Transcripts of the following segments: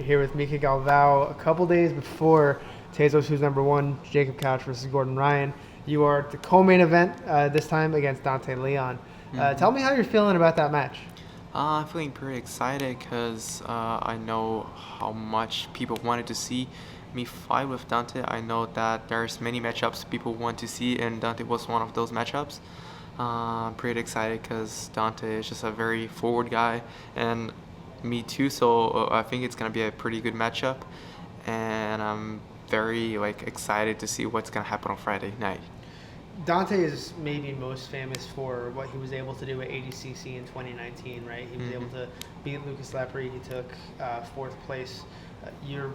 here with Mica Galvao a couple days before Tezos, who's number one, Jacob Couch versus Gordon Ryan. You are at the co-main event this time against Dante Leon. Tell me how you're feeling about that match. I'm feeling pretty excited because I know how much people wanted to see me fight with Dante. I know that there's many matchups people want to see, and Dante was one of those matchups. I'm pretty excited because Dante is just a very forward guy, and me too. So I think it's gonna be a pretty good matchup, and I'm very excited to see what's gonna happen on Friday night. Dante is maybe most famous for what he was able to do at ADCC in 2019, right? He was able to beat Lucas Lepre. He took fourth place. You're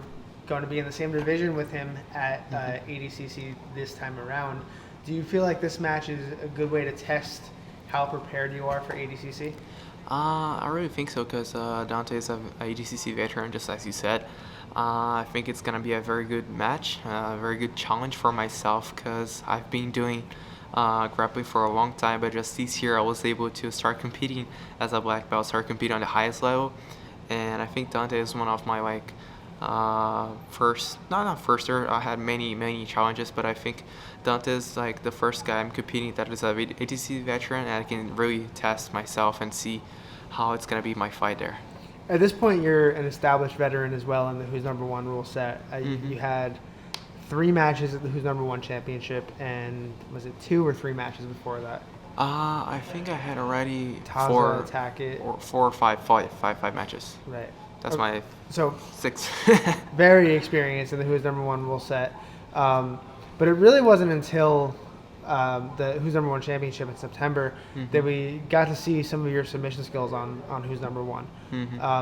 going to be in the same division with him at ADCC this time around. Do you feel like this match is a good way to test how prepared you are for ADCC? I really think so because Dante is a ADCC veteran, just as you said. I think it's gonna be a very good match, a very good challenge for myself because I've been doing grappling for a long time, but just this year I was able to start competing as a black belt, start competing on the highest level, and I think Dante is one of my not first. I had many challenges, but I think Dante is the first guy I'm competing that is a ADCC veteran, and I can really test myself and see how it's gonna be my fight there. At this point, you're an established veteran as well in the Who's Number One rule set. You had 3 matches at the Who's Number One championship, and was it 2 or 3 matches before that? I think I had already Taza, Attack It. 4 or 5 matches. Right. That's my so 6. Very experienced in the Who's Number One rule set. But it really wasn't until the Who's Number One championship in September that we got to see some of your submission skills on Who's Number One.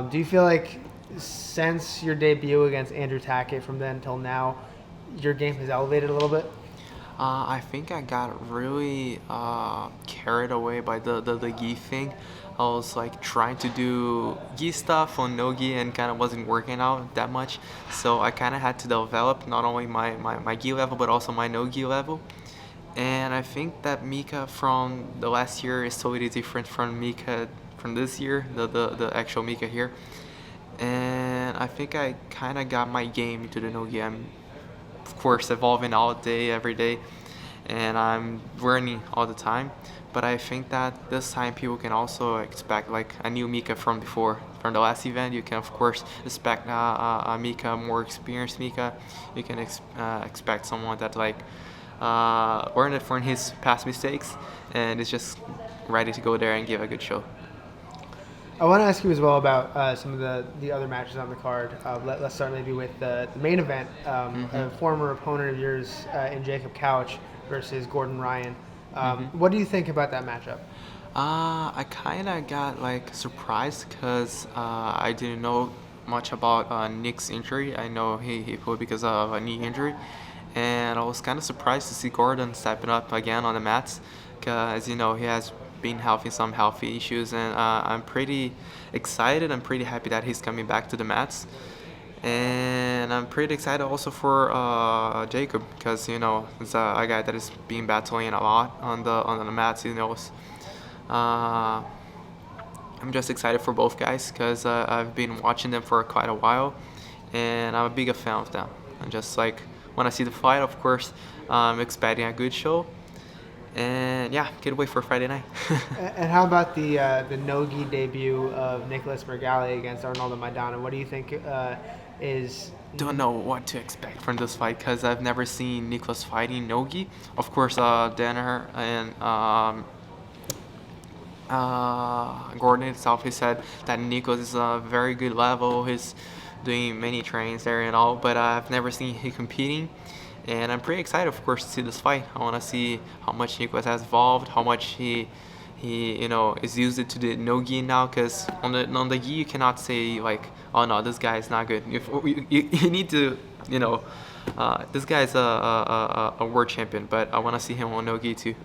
Do you feel like since your debut against Andrew Tackett from then till now, your game has elevated a little bit? I think I got really carried away by the gi thing. I was trying to do gi stuff on no gi and kind of wasn't working out that much. So I kind of had to develop not only my gi level but also my no gi level. And I think that Mica from the last year is totally different from Mica from this year, the actual Mica here. And I think I kind of got my game into the no gi. I'm, of course, evolving all day, every day, and I'm learning all the time. But I think that this time people can also expect a new Mica from before. From the last event, you can of course expect a Mica, more experienced Mica. You can expect someone that learned it from his past mistakes and is just ready to go there and give a good show. I want to ask you as well about some of the other matches on the card. Let's start maybe with the main event. A former opponent of yours in Jacob Couch versus Gordon Ryan. What do you think about that matchup? I kind of got surprised because I didn't know much about Nick's injury. I know he played because of a knee injury, and I was kind of surprised to see Gordon stepping up again on the mats because, as you know, he has been having some healthy issues, and I'm pretty excited. I'm pretty happy that he's coming back to the mats, and I'm pretty excited also for Jacob because it's a guy that is being battling a lot on the mats. He knows. I'm just excited for both guys because I've been watching them for quite a while, and I'm a big fan of them. And just when I see the fight, of course, I'm expecting a good show. And yeah, can't wait for Friday night. And how about the no-gi debut of Nicholas Mergali against Arnaldo Maidana? What do you think is... Don't know what to expect from this fight because I've never seen Nicholas fighting no-gi. Of course, Danner and Gordon itself, he said that Nicholas is a very good level. He's doing many trainings there and all, but I've never seen him competing. And I'm pretty excited, of course, to see this fight. I want to see how much Nicholas has evolved, how much he is used it to the no gi now. Because on the gi you cannot say oh no, this guy is not good. You need to this guy is a world champion, but I want to see him on no gi too.